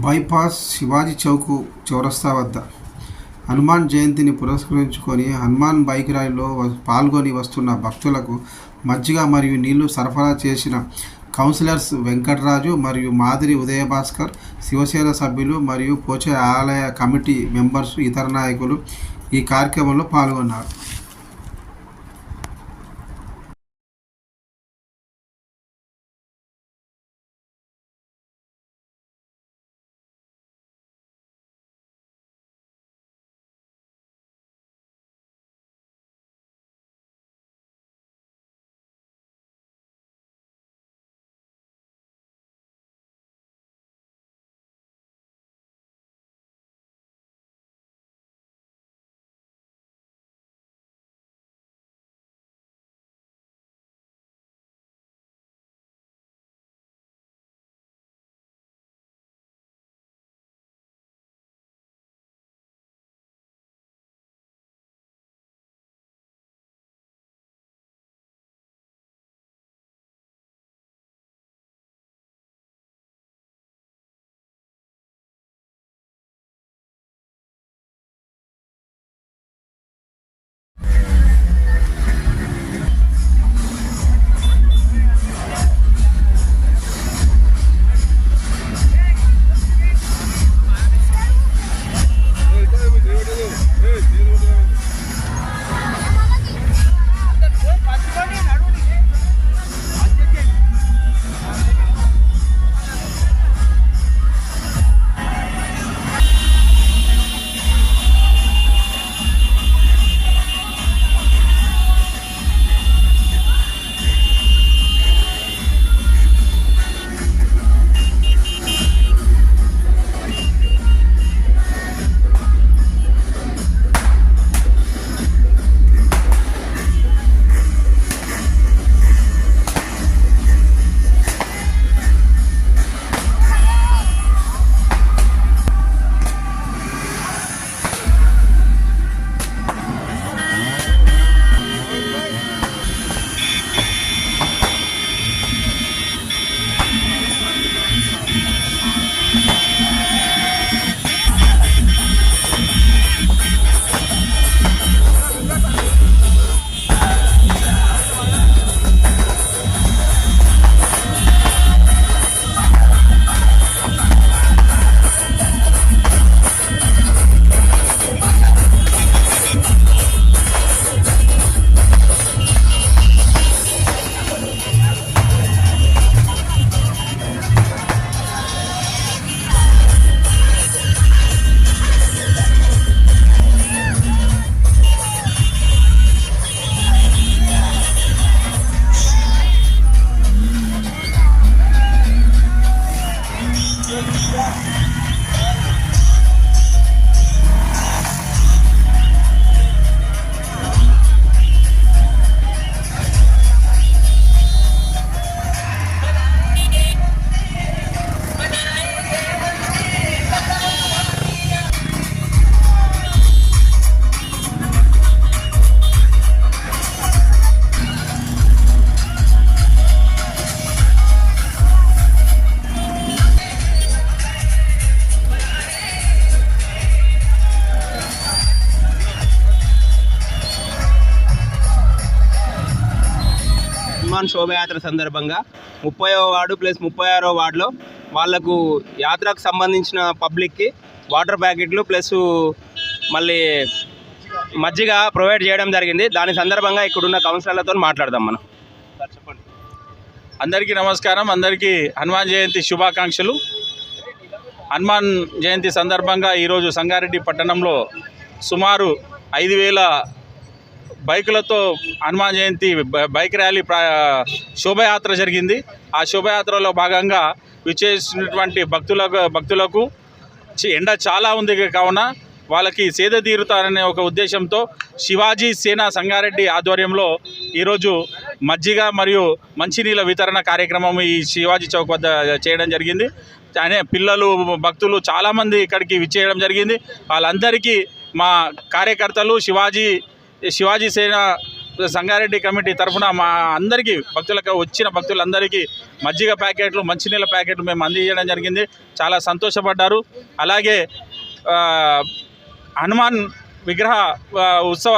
Bypass Shivaji Chowk చౌరస్తా వద్ద హనుమాన్ జయంతిని పురస్కరించుకొని హనుమాన్ బైక్ ర్యాలీలో పాల్గొని వస్తున్న భక్తులకు మజ్జిగ మరియు నీళ్లు సరఫరా చేసిన కౌన్సిలర్స్ వెంకటరాజు మరియు మాదిరి ఉదయభాస్కర్, శివసేన సభ్యులు మరియు పోచే ఆలయ కమిటీ మెంబర్స్, ఇతర నాయకులు ఈ కార్యక్రమంలో పాల్గొన్నారు. హనుమాన్ శోభయాత్ర సందర్భంగా 30వ వార్డు ప్లస్ 36వ వార్డులో వాళ్లకు యాత్రకు సంబంధించిన పబ్లిక్కి వాటర్ ప్యాకెట్లు ప్లస్ మళ్ళీ మజ్జిగ ప్రొవైడ్ చేయడం జరిగింది. దాని సందర్భంగా ఇక్కడున్న కౌన్సిలర్లతో మాట్లాడదాం మనం. చెప్పండి. అందరికీ నమస్కారం. అందరికీ హనుమాన్ జయంతి శుభాకాంక్షలు. హనుమాన్ జయంతి సందర్భంగా ఈరోజు సంగారెడ్డి పట్టణంలో సుమారు 5,000 బైకులతో హనుమాన్ జయంతి బైక్ ర్యాలీ శోభయాత్ర జరిగింది. ఆ శోభయాత్రలో భాగంగా విచ్చేసినటువంటి భక్తులకు ఎండ చాలా ఉంది కావున వాళ్ళకి సేద తీరుతారనే ఒక ఉద్దేశంతో శివాజీ సేన సంగారెడ్డి ఆధ్వర్యంలో ఈరోజు మజ్జిగ మరియు మంచినీళ్ళ వితరణ కార్యక్రమం ఈ శివాజీ చౌక్ వద్ద చేయడం జరిగింది. పిల్లలు భక్తులు చాలామంది ఇక్కడికి విచ్చేయడం జరిగింది. వాళ్ళందరికీ మా కార్యకర్తలు శివాజీ సేన సంగారెడ్డి కమిటీ తరఫున మా అందరికీ భక్తులకు వచ్చిన భక్తులందరికీ మజ్జిగ ప్యాకెట్లు మంచినీళ్ళ ప్యాకెట్లు మేము అందజేయడం జరిగింది. చాలా సంతోషపడ్డారు. అలాగే హనుమాన్ విగ్రహ ఉత్సవ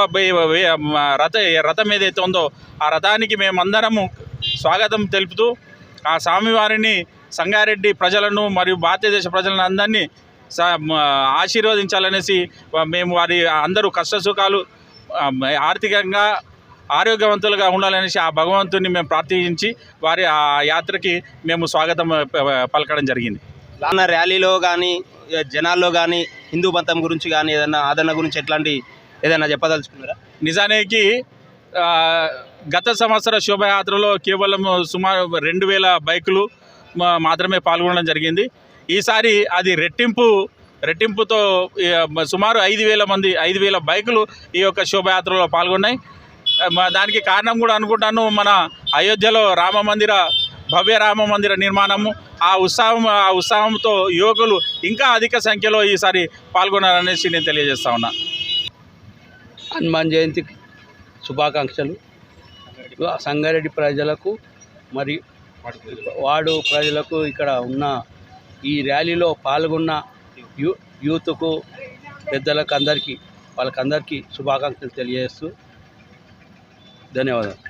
రథం ఏదైతే ఉందో ఆ రథానికి మేమందరము స్వాగతం తెలుపుతూ ఆ స్వామివారిని సంగారెడ్డి ప్రజలను మరియు భారతదేశ ప్రజలను అందరినీ ఆశీర్వదించాలనేసి మేము వారి అందరూ కష్టసుఖాలు ఆర్థికంగా ఆరోగ్యవంతులుగా ఉండాలనేసి ఆ భగవంతుని మేము ప్రార్థించి వారి ఆ యాత్రకి మేము స్వాగతం పలకడం జరిగింది. రానున్న ర్యాలీలో కానీ జనాల్లో కానీ హిందూ మతం గురించి కానీ ఏదైనా ఆదరణ గురించి ఎట్లాంటి ఏదైనా చెప్పదలుచుకున్నారా? నిజానికి గత సంవత్సర శోభయాత్రలో కేవలం సుమారు 2000 బైకులు మాత్రమే పాల్గొనడం జరిగింది. ఈసారి అది రెట్టింపుతో సుమారు 5,000 బైకులు ఈ యొక్క శోభయాత్రలో పాల్గొన్నాయి. దానికి కారణం కూడా అనుకుంటాను మన అయోధ్యలో భవ్య రామ మందిర నిర్మాణము. ఆ ఉత్సాహంతో యువకులు ఇంకా అధిక సంఖ్యలో ఈసారి పాల్గొనాలనేసి నేను తెలియజేస్తా ఉన్నా. హనుమాన్ జయంతి శుభాకాంక్షలు. సంగారెడ్డి ప్రజలకు మరియు వార్డు ప్రజలకు ఇక్కడ ఉన్న ఈ ర్యాలీలో పాల్గొన్న యూత్కు పెద్దలకు వాళ్ళకందరికీ శుభాకాంక్షలు తెలియజేస్తూ ధన్యవాదాలు.